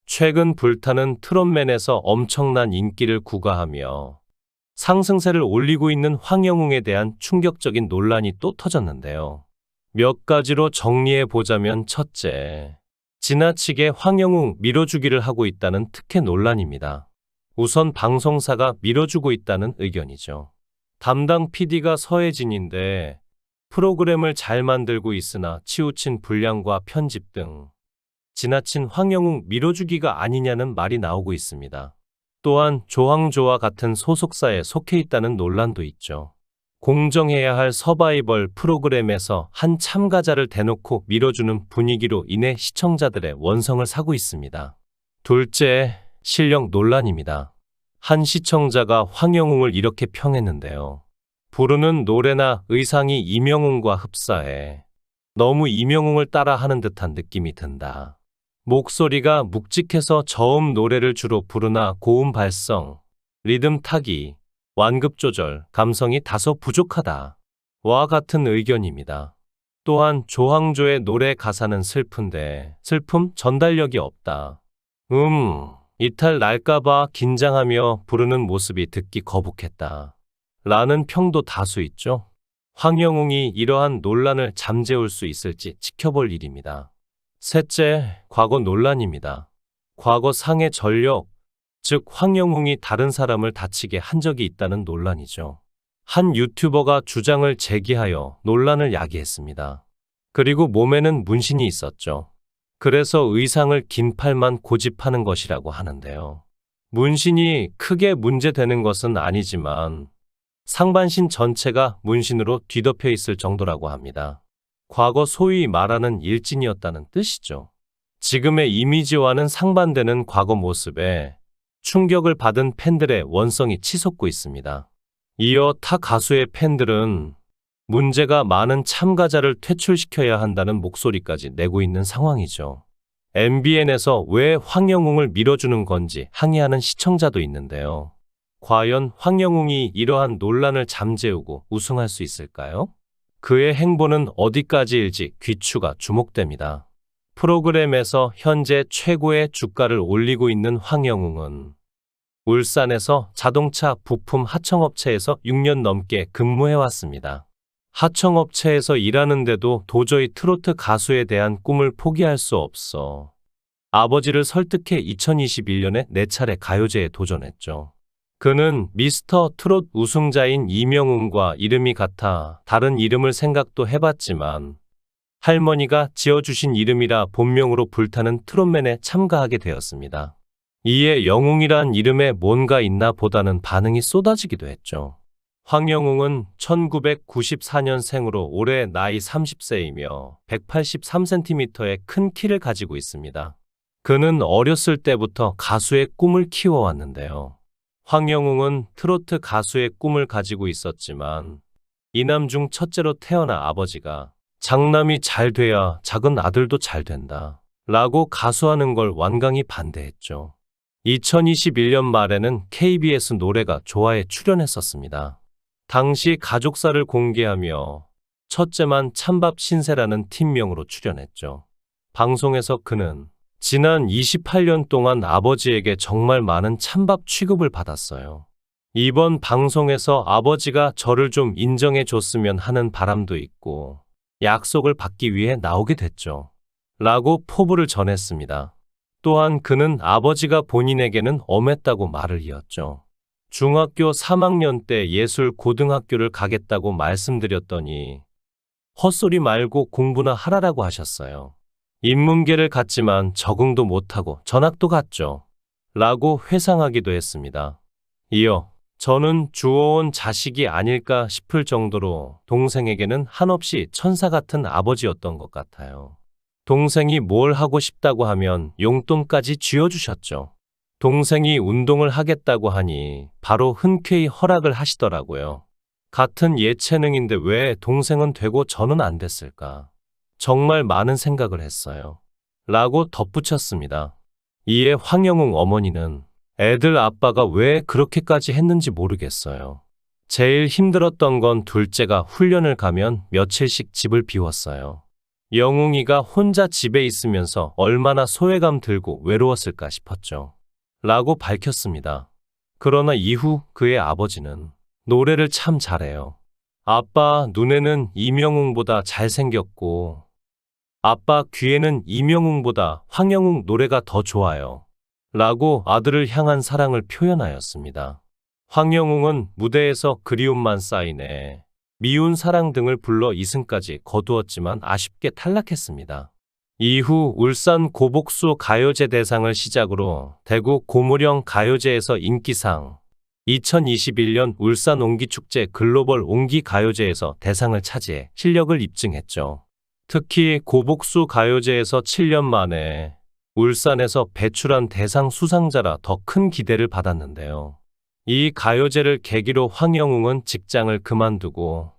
최근 불타는 트롯맨에서 엄청난 인기를 구가하며 상승세를 올리고 있는 황영웅에 대한 충격적인 논란이 또 터졌는데요. 몇 가지로 정리해 보자면 첫째, 지나치게 황영웅 밀어주기를 하고 있다는 특혜 논란입니다. 우선 방송사가 밀어주고 있다는 의견이죠. 담당 PD가 서혜진인데 프로그램을 잘 만들고 있으나 치우친 분량과 편집 등 지나친 황영웅 밀어주기가 아니냐는 말이 나오고 있습니다. 또한 조항조와 같은 소속사에 속해 있다는 논란도 있죠. 공정해야 할 서바이벌 프로그램에서 한 참가자를 대놓고 밀어주는 분위기로 인해 시청자들의 원성을 사고 있습니다. 둘째, 실력 논란입니다. 한 시청자가 황영웅을 이렇게 평했는데요. 부르는 노래나 의상이 임영웅과 흡사해 너무 임영웅을 따라하는 듯한 느낌이 든다. 목소리가 묵직해서 저음 노래를 주로 부르나 고음 발성, 리듬 타기, 완급 조절, 감성이 다소 부족하다. 와 같은 의견입니다. 또한 조항조의 노래 가사는 슬픈데 슬픔 전달력이 없다. 이탈 날까봐 긴장하며 부르는 모습이 듣기 거북했다. 라는 평도 다수 있죠. 황영웅이 이러한 논란을 잠재울 수 있을지 지켜볼 일입니다. 셋째, 과거 논란입니다. 과거 상해 전력, 즉 황영웅이 다른 사람을 다치게 한 적이 있다는 논란이죠. 한 유튜버가 주장을 제기하여 논란을 야기했습니다. 그리고 몸에는 문신이 있었죠. 그래서 의상을 긴 팔만 고집하는 것이라고 하는데요. 문신이 크게 문제되는 것은 아니지만 상반신 전체가 문신으로 뒤덮여 있을 정도라고 합니다. 과거 소위 말하는 일진이었다는 뜻이죠. 지금의 이미지와는 상반되는 과거 모습에 충격을 받은 팬들의 원성이 치솟고 있습니다. 이어 타 가수의 팬들은 문제가 많은 참가자를 퇴출시켜야 한다는 목소리까지 내고 있는 상황이죠. MBN에서 왜 황영웅을 밀어주는 건지 항의하는 시청자도 있는데요. 과연 황영웅이 이러한 논란을 잠재우고 우승할 수 있을까요? 그의 행보는 어디까지일지 귀추가 주목됩니다. 프로그램에서 현재 최고의 주가를 올리고 있는 황영웅은 울산에서 자동차 부품 하청업체에서 6년 넘게 근무해왔습니다. 하청업체에서 일하는데도 도저히 트로트 가수에 대한 꿈을 포기할 수 없어 아버지를 설득해 2021년에 4차례 가요제에 도전했죠. 그는 미스터 트롯 우승자인 이명웅과 이름이 같아 다른 이름을 생각도 해봤지만 할머니가 지어주신 이름이라 본명으로 불타는 트롯맨에 참가하게 되었습니다. 이에 영웅이란 이름에 뭔가 있나 보다는 반응이 쏟아지기도 했죠. 황영웅은 1994년생으로 올해 나이 30세이며 183cm의 큰 키를 가지고 있습니다. 그는 어렸을 때부터 가수의 꿈을 키워왔는데요. 황영웅은 트로트 가수의 꿈을 가지고 있었지만 이남 중 첫째로 태어나 아버지가 장남이 잘 돼야 작은 아들도 잘 된다 라고 가수하는 걸 완강히 반대했죠. 2021년 말에는 KBS 노래가 좋아에 출연했었습니다. 당시 가족사를 공개하며 첫째만 찬밥 신세라는 팀명으로 출연했죠. 방송에서 그는 지난 28년 동안 아버지에게 정말 많은 찬밥 취급을 받았어요. 이번 방송에서 아버지가 저를 좀 인정해 줬으면 하는 바람도 있고 약속을 받기 위해 나오게 됐죠. 라고 포부를 전했습니다. 또한 그는 아버지가 본인에게는 엄했다고 말을 이었죠. 중학교 3학년 때 예술고등학교를 가겠다고 말씀드렸더니 헛소리 말고 공부나 하라라고 하셨어요. 인문계를 갔지만 적응도 못하고 전학도 갔죠. 라고 회상하기도 했습니다. 이어 저는 주워온 자식이 아닐까 싶을 정도로 동생에게는 한없이 천사 같은 아버지였던 것 같아요. 동생이 뭘 하고 싶다고 하면 용돈까지 쥐어주셨죠. 동생이 운동을 하겠다고 하니 바로 흔쾌히 허락을 하시더라고요. 같은 예체능인데 왜 동생은 되고 저는 안 됐을까? 정말 많은 생각을 했어요. 라고 덧붙였습니다. 이에 황영웅 어머니는 애들 아빠가 왜 그렇게까지 했는지 모르겠어요. 제일 힘들었던 건 둘째가 훈련을 가면 며칠씩 집을 비웠어요. 영웅이가 혼자 집에 있으면서 얼마나 소외감 들고 외로웠을까 싶었죠. 라고 밝혔습니다. 그러나 이후 그의 아버지는 노래를 참 잘해요. 아빠 눈에는 이명웅보다 잘생겼고 아빠 귀에는 이명웅보다 황영웅 노래가 더 좋아요. 라고 아들을 향한 사랑을 표현하였습니다. 황영웅은 무대에서 그리움만 쌓이네, 미운 사랑 등을 불러 2승까지 거두었지만 아쉽게 탈락했습니다. 이후 울산 고복수 가요제 대상을 시작으로 대구 고무령 가요제에서 인기상, 2021년 울산 옹기축제 글로벌 옹기가요제에서 대상을 차지해 실력을 입증했죠. 특히 고복수 가요제에서 7년 만에 울산에서 배출한 대상 수상자라 더 큰 기대를 받았는데요. 이 가요제를 계기로 황영웅은 직장을 그만두고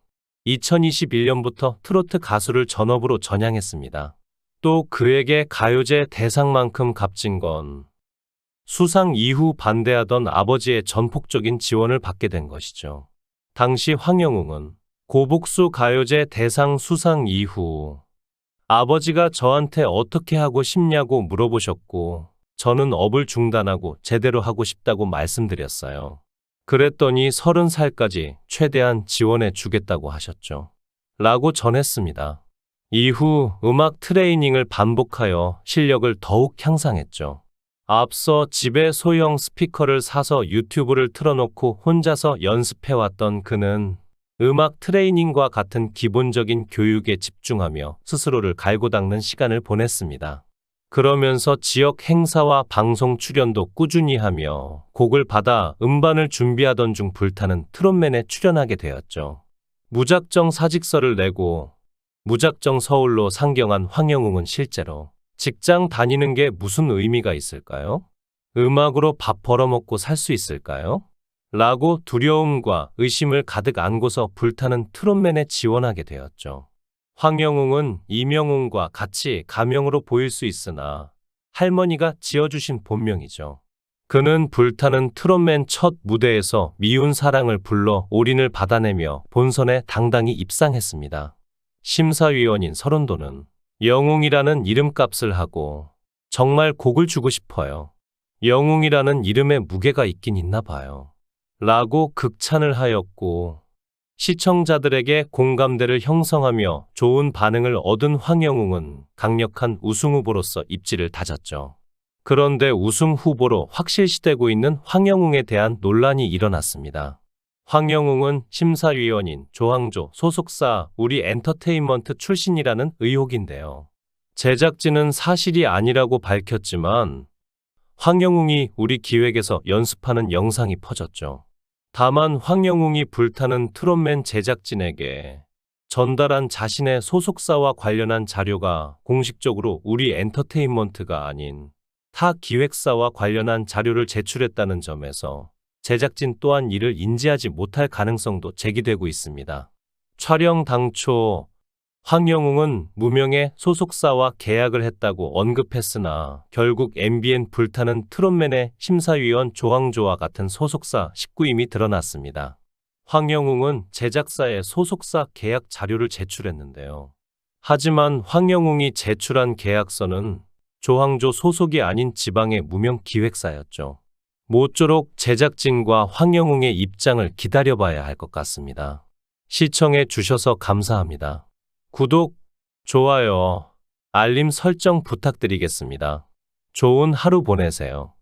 2021년부터 트로트 가수를 전업으로 전향했습니다. 또 그에게 가요제 대상만큼 값진 건 수상 이후 반대하던 아버지의 전폭적인 지원을 받게 된 것이죠. 당시 황영웅은 고복수 가요제 대상 수상 이후 아버지가 저한테 어떻게 하고 싶냐고 물어보셨고 저는 업을 중단하고 제대로 하고 싶다고 말씀드렸어요. 그랬더니 30살까지 최대한 지원해 주겠다고 하셨죠. 라고 전했습니다. 이후 음악 트레이닝을 반복하여 실력을 더욱 향상했죠. 앞서 집에 소형 스피커를 사서 유튜브를 틀어놓고 혼자서 연습해왔던 그는 음악 트레이닝과 같은 기본적인 교육에 집중하며 스스로를 갈고 닦는 시간을 보냈습니다. 그러면서 지역 행사와 방송 출연도 꾸준히 하며 곡을 받아 음반을 준비하던 중 불타는 트롯맨에 출연하게 되었죠. 무작정 사직서를 내고 무작정 서울로 상경한 황영웅은 실제로 직장 다니는 게 무슨 의미가 있을까요? 음악으로 밥 벌어먹고 살 수 있을까요? 라고 두려움과 의심을 가득 안고서 불타는 트롯맨에 지원하게 되었죠. 황영웅은 이명웅과 같이 가명으로 보일 수 있으나 할머니가 지어주신 본명이죠. 그는 불타는 트롯맨 첫 무대에서 미운 사랑을 불러 올인을 받아내며 본선에 당당히 입상했습니다. 심사위원인 설원도는 영웅이라는 이름값을 하고 정말 곡을 주고 싶어요. 영웅이라는 이름에 무게가 있긴 있나 봐요. 라고 극찬을 하였고 시청자들에게 공감대를 형성하며 좋은 반응을 얻은 황영웅은 강력한 우승 후보로서 입지를 다졌죠. 그런데 우승 후보로 확실시되고 있는 황영웅에 대한 논란이 일어났습니다. 황영웅은 심사위원인 조항조 소속사 우리엔터테인먼트 출신이라는 의혹인데요. 제작진은 사실이 아니라고 밝혔지만 황영웅이 우리 기획에서 연습하는 영상이 퍼졌죠. 다만 황영웅이 불타는 트롯맨 제작진에게 전달한 자신의 소속사와 관련한 자료가 공식적으로 우리 엔터테인먼트가 아닌 타 기획사와 관련한 자료를 제출했다는 점에서 제작진 또한 이를 인지하지 못할 가능성도 제기되고 있습니다. 촬영 당초 황영웅은 무명의 소속사와 계약을 했다고 언급했으나 결국 MBN 불타는 트롯맨의 심사위원 조항조와 같은 소속사 식구임이 드러났습니다. 황영웅은 제작사에 소속사 계약 자료를 제출했는데요. 하지만 황영웅이 제출한 계약서는 조항조 소속이 아닌 지방의 무명 기획사였죠. 모쪼록 제작진과 황영웅의 입장을 기다려봐야 할 것 같습니다. 시청해 주셔서 감사합니다. 구독, 좋아요, 알림 설정 부탁드리겠습니다. 좋은 하루 보내세요.